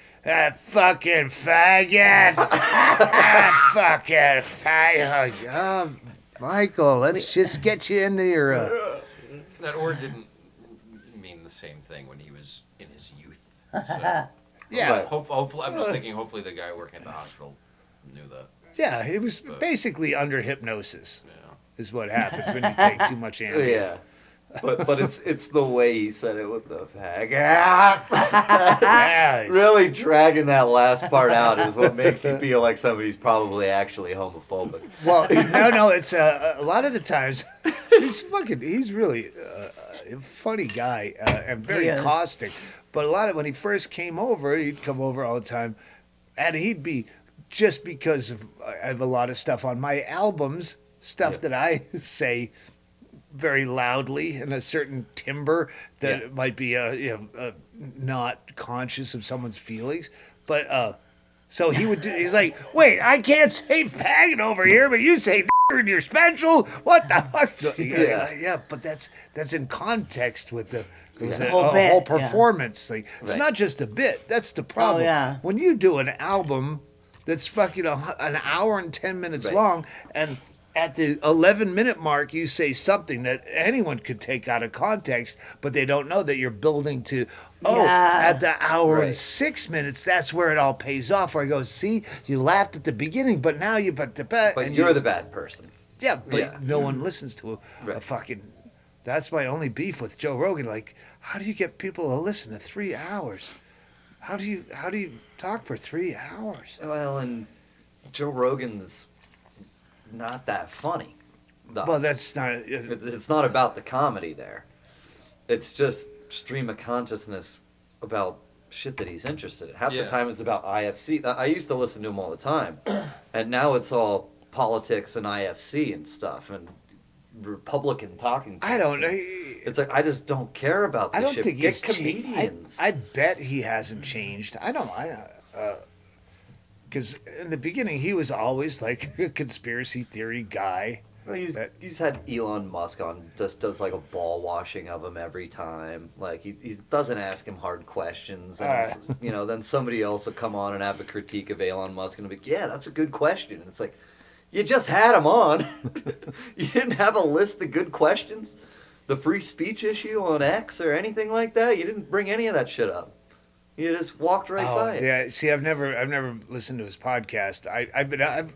faggot, that fucking faggot. Oh, Michael, let's just get you into your. That word didn't mean the same thing when he was in his youth. So, Yeah. Right. Hopefully, I'm just thinking. Hopefully, the guy working at the hospital knew that. Yeah, it was But- basically under hypnosis Yeah. is what happens when you take too much Ambien. Yeah. But it's the way he said it with the fag. Yeah, Really dragging that last part out is what makes you feel like somebody's probably actually homophobic. well, no, it's a lot of the times he's really a funny guy and very He is. caustic. But a lot of when he first came over, he'd come over all the time, and he'd be just because I have a lot of stuff on my albums, stuff Yeah. that I say very loudly in a certain timbre that Yeah. might be not conscious of someone's feelings, but so he would do, he's like, wait, I can't say faggot over here, but you say in your special, what the fuck? Yeah, but that's in context with the whole bit, whole yeah. performance. Like it's Right. not just a bit. That's the problem. yeah. When you do an album that's fucking an hour and 10 minutes Right. long, and at the 11-minute mark, you say something that anyone could take out of context, but they don't know that you're building to, Yeah. at the hour and Right. 6 minutes, that's where it all pays off. Where I go, see, you laughed at the beginning, but now you, But and you're the bad person. yeah, but Yeah. no one listens to a Right. fucking. That's my only beef with Joe Rogan. Like, how do you get people to listen to 3 hours? How do you talk for 3 hours? Well, and Joe Rogan's not that funny. though. Well, that's not. It's not about the comedy there. It's just stream of consciousness about shit that he's interested in. Half the Yeah. time it's about IFC. I used to listen to him all the time, and now it's all politics and IFC and stuff and Republican talking. I don't. points. It's like I just don't care about this I don't shit. think Get he's changed. comedians. I bet he hasn't changed. I don't. Because in the beginning he was always like a conspiracy theory guy. Well, he's had Elon Musk on, just does like a ball washing of him every time. Like he doesn't ask him hard questions. And then somebody else will come on and have a critique of Elon Musk and be like, yeah, that's a good question. And it's like, you just had him on. You didn't have a list of good questions. The free speech issue on X or anything like that. You didn't bring any of that shit up. You just walked right by it. Yeah. See, I've never listened to his podcast.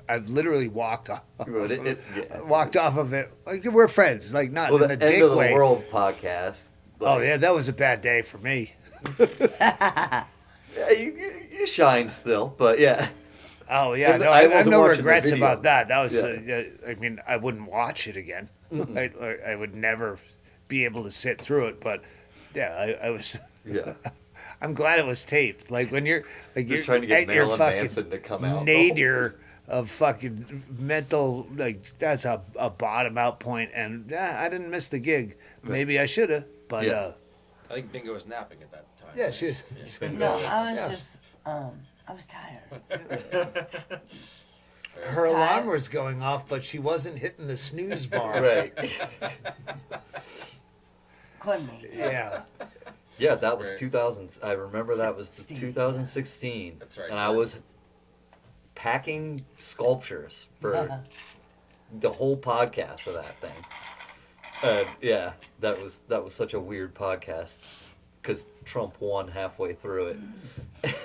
I've literally walked off. Yeah. Walked off of it. Like we're friends. Like not Well, in the a End dick of the way. World podcast. Oh like, yeah, that was a bad day for me. Yeah, you shine still, but yeah. Oh yeah, And no, I I have wasn't no watching the regrets video. about that. That was, Yeah. I mean, I wouldn't watch it again. I would never be able to sit through it. But yeah, I was. Yeah. I'm glad it was taped. Like when you're like Just you're trying to get at your Marilyn fucking Manson to come out. nadir of fucking mental. Like that's a bottom out point, and I didn't miss the gig. Right. Maybe I should have, but Yeah. I think Bingo was napping at that time. yeah, she's. No, I was just, I was tired. Her alarm was going off, but she wasn't hitting the snooze bar. Right. Couldn't be. Yeah. Yeah, that was Right. 2000. I remember that was 16, 2016. That's right. And I was packing sculptures for the whole podcast of that thing. Yeah, that was such a weird podcast because Trump won halfway through it.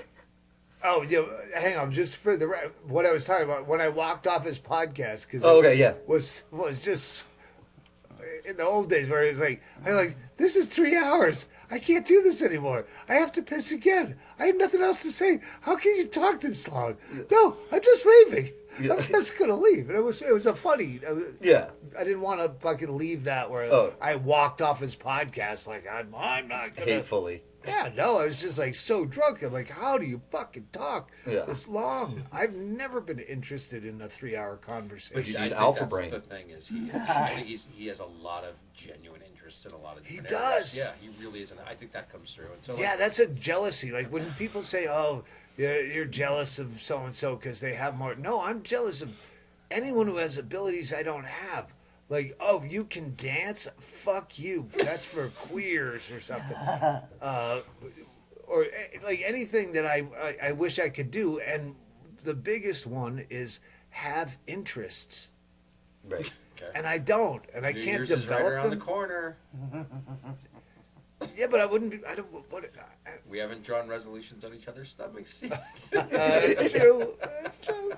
Oh, yeah. Hang on, just for what I was talking about when I walked off his podcast because Oh, okay, yeah. was just in the old days where it's like I'm like this is 3 hours. I can't do this anymore. I have to piss again. I have nothing else to say. How can you talk this long? No, I'm just leaving. Yeah. I'm just gonna leave. And it was a funny. Yeah. I didn't want to fucking leave that where Oh. I walked off his podcast like I'm not gonna. Hatefully. Yeah, no, I was just like so drunk. I'm like, how do you fucking talk Yeah. this long? I've never been interested in a 3-hour conversation. But you I need think alpha that's brain. The thing is, I think he has a lot of genuine interest in a lot of He different does. areas. Yeah, he really is, and I think that comes through. And so, Yeah, like, that's a jealousy. Like when people say, "Oh, you're jealous of so and so because they have more." No, I'm jealous of anyone who has abilities I don't have. Like, oh, you can dance? Fuck you. That's for queers or something. Or like anything that I wish I could do. And the biggest one is have interests. Right. okay. And I don't. And I New can't Year's is right develop around them. the corner. Yeah, but I wouldn't be. I don't. What? We haven't drawn resolutions on each other's stomachs. That's true. That's true.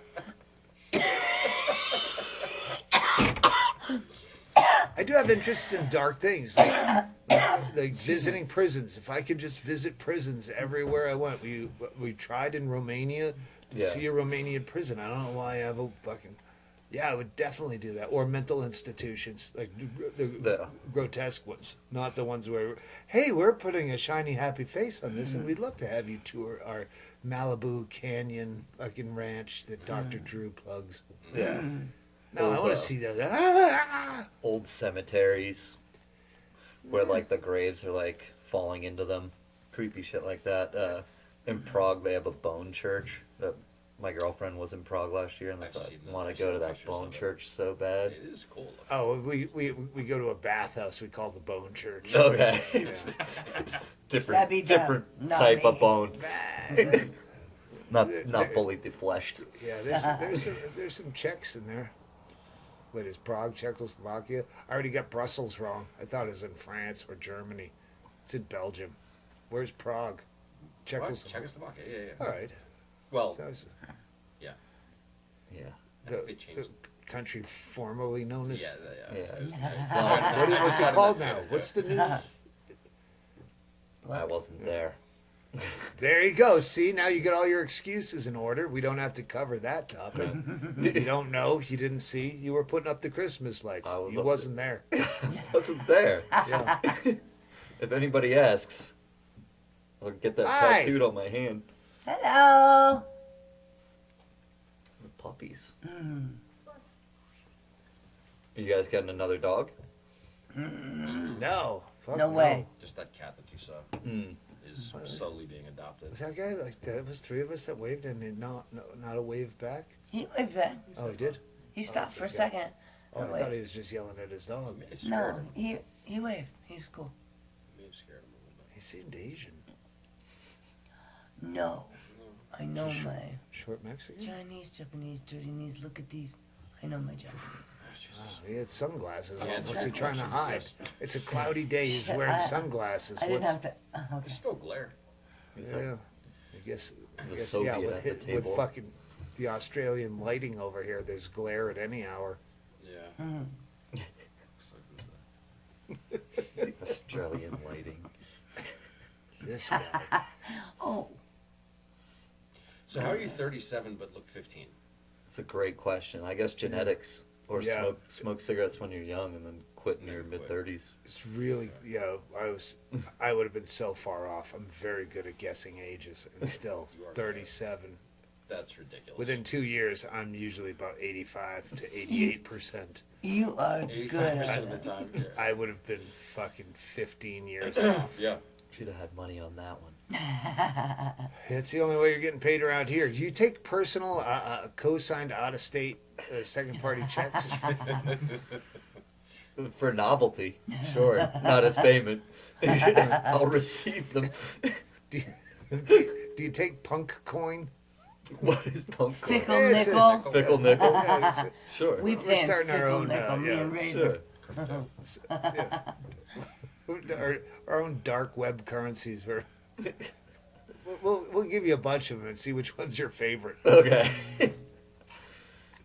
I do have interests in dark things, like visiting prisons. If I could just visit prisons everywhere I went. We tried in Romania to see a Romanian prison. I don't know why I have a fucking. Yeah, I would definitely do that. Or mental institutions, like the grotesque ones, not the ones where, hey, we're putting a shiny, happy face on this, and we'd love to have you tour our Malibu Canyon fucking ranch that Dr. Drew plugs. Yeah. No, I want to see that. Old cemeteries where like the graves are like falling into them. Creepy shit like that. In Prague, they have a bone church. That my girlfriend was in Prague last year, and I I've thought, seen them. want I've to go seen to that pictures bone of it. church so bad. It is cool. Oh, we go to a bathhouse we call the Bone Church. Okay. Yeah. different That'd be them, different not type me. of bone. Not fully defleshed. Yeah, there's some Czechs in there. What is Prague, Czechoslovakia? I already got Brussels wrong. I thought it was in France or Germany. It's in Belgium. Where's Prague? What? Czechoslovakia. Czechoslovakia. Yeah. All right. Well, So it's Yeah. the they changed. country formerly known as. Yeah. What's it called now? What's the new? I wasn't there. There you go. See, now you get all your excuses in order. We don't have to cover that topic. You don't know. You didn't see. You were putting up the Christmas lights. I was You up wasn't there. Wasn't there. Yeah. If anybody asks, I'll get that Hi. tattooed on my hand. Hello. The puppies. You guys getting another dog? No. Fuck No way. Just that cat that you saw Mm. is slowly being adopted. Was that guy like that? Was three of us that waved and it not a wave back? He waved back. Oh, he did. He stopped for a okay. second. Oh, and I thought waved. he was just yelling at his dog. It scared No, him. he waved. He's cool. May have scared him a little bit. He seemed Asian. No, I know Just- my Short Mexican. Chinese, Japanese, Chinese. Look at these. I know my Japanese. Wow, he had sunglasses. Yeah, on. What's he trying to hide? questions, It's a cloudy day. He's Shit, wearing I- sunglasses. I didn't What's have to. Okay. There's still glare. yeah? I guess. The yeah, Soviet with at the with table. fucking the Australian lighting over here. There's glare at any hour. Yeah. Mhm. So who's that? Australian lighting. This guy. Oh, So how are you 37 but look 15? It's a great question. I guess genetics or Yeah. smoke cigarettes when you're young and then quit in your Never quit. mid-30s. It's really, I would have been so far off. I'm very good at guessing ages, and still You are 37. That's ridiculous. Within 2 years, I'm usually about 85 to 88%. you are good 85% of at the it. time. Yeah. I would have been fucking 15 years off. Yeah. Should have had money on that one. It's the only way you're getting paid around here. Do you take personal, co-signed out-of-state second-party checks? For novelty, sure. Not as payment. I'll receive them. Do you take punk coin? What is punk coin? Fickle It's a- nickel. Fickle nickel? Yeah, that's it. Sure. We We're play starting our fickle own, nickel. Me yeah, and Raider. Sure. Our own dark web currencies. We'll give you a bunch of them and see which one's your favorite. Okay.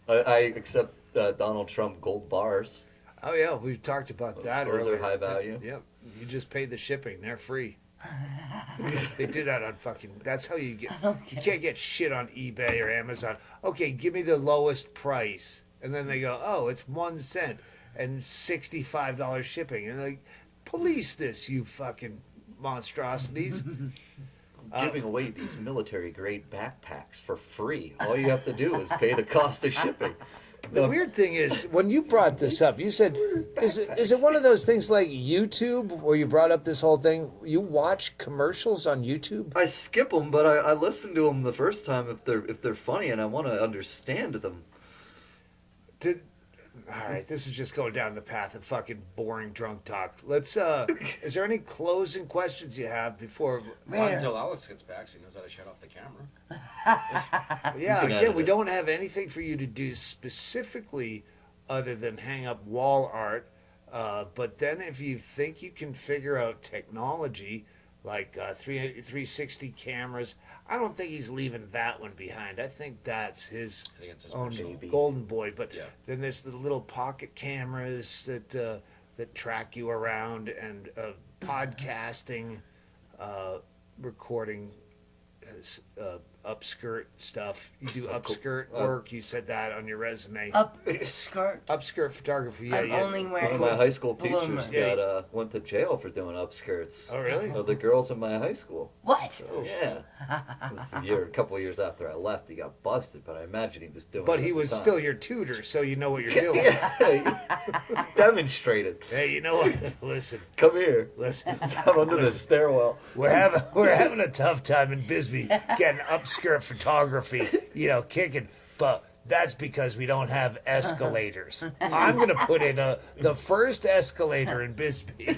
I accept Donald Trump gold bars. Oh yeah, we've talked about that Those are earlier. high value. Yep, you just pay the shipping; they're free. They do that on fucking. That's how you get. You can't get shit on eBay or Amazon. Okay, give me the lowest price, and then they go, "Oh, it's 1 cent and $65 shipping," and like, police this, you fucking monstrosities. Giving away these military grade backpacks for free. All you have to do is pay the cost of shipping. The weird thing is, when you brought this up, you said, is it one of those things like YouTube where you brought up this whole thing? You watch commercials on YouTube? I skip them, but I listen to them the first time if they're funny and I want to understand them. All right, this is just going down the path of fucking boring drunk talk. Let's, is there any closing questions you have before? Not Raider. until Alex gets back, so he knows how to shut off the camera. Yeah, You can again, edit we it. don't have anything for you to do specifically other than hang up wall art But then if you think you can figure out technology like 360 cameras, I don't think he's leaving that one behind. I think that's his I think it's his own personal. golden boy. But Yeah. then there's the little pocket cameras that track you around, and podcasting, recording, upskirt stuff. You do upskirt work. You said that on your resume. Skirt. Upskirt photography. Yeah, I'm yeah. only One wearing of my high school bloomers. teachers went to jail for doing upskirts. Oh, really? Of the girls in my high school. What? Yeah. This a couple of years after I left, he got busted, but I imagine he was doing But it he at the was time. still your tutor, so you know what you're doing. Yeah, demonstrated. Hey, you know what? Listen, Come here. listen. Down under the stairwell. We're having a tough time in Bisbee getting upskirt photography, kicking. But that's because we don't have escalators. I'm gonna put in the first escalator in Bisbee.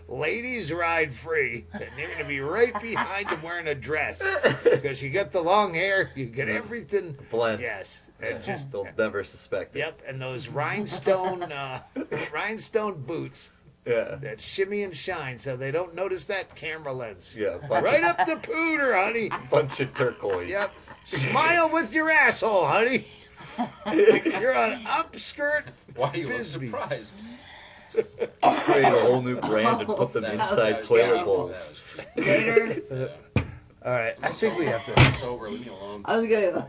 Ladies ride free, and you're gonna be right behind them wearing a dress because you got the long hair, you get everything. Blend. Yes, and just They'll never suspect it. yep, and those rhinestone boots Yeah. that shimmy and shine, so they don't notice that camera lens. Yeah. Right up the pooter, honey. Bunch of turquoise. Yep. Smile with your asshole, honey. You're on upskirt. Why do you look Bisbee. surprised? Create a whole new brand and put them That inside was toilet cheap. bowls. That was Later. All right, I think we have to. cheap. Sober, leave me alone. I was gonna.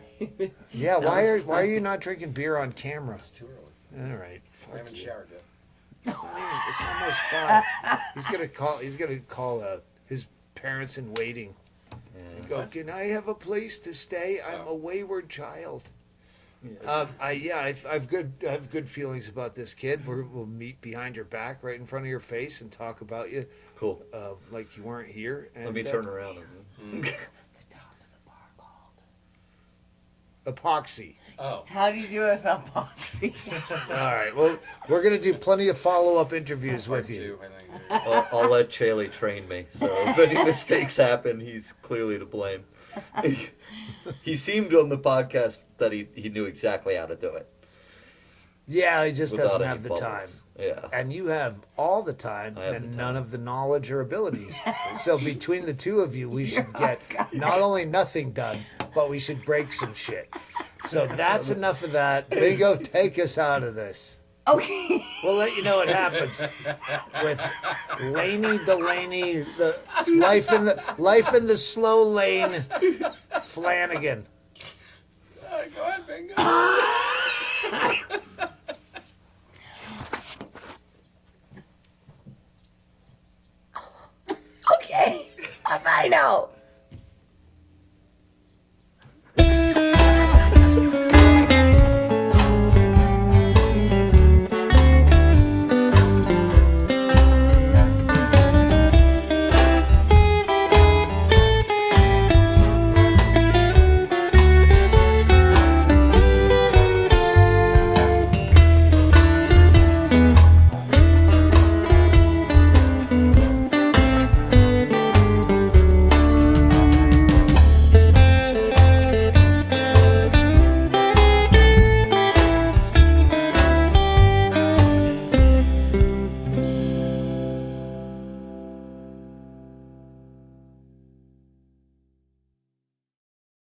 Yeah, why are you not drinking beer on camera? It's too early. All right, I fuck haven't you. showered yet. It's almost 5. He's gonna call his parents in waiting. And go, can I have a place to stay? I'm a wayward child. I have good feelings about this kid. We'll meet behind your back, right in front of your face, and talk about you Cool. like you weren't here. And, Let me turn around. Epoxy. Oh. How do you do it without boxing? All right. Well, we're gonna do plenty of follow-up interviews with you. Two, I think. I'll let Chaley train me. So if any mistakes happen, he's clearly to blame. He seemed on the podcast that he knew exactly how to do it. Yeah, he just without doesn't any have the bubbles. time. Yeah. And you have all the time I have and the none time. of the knowledge or abilities. So between the two of you, we should get not only nothing done, but we should break some shit. So that's enough of that. Bingo, take us out of this. Okay. We'll let you know what happens with Laney Delaney, the life in the slow lane, Flanagan. Go ahead, Bingo. Okay. Bye now.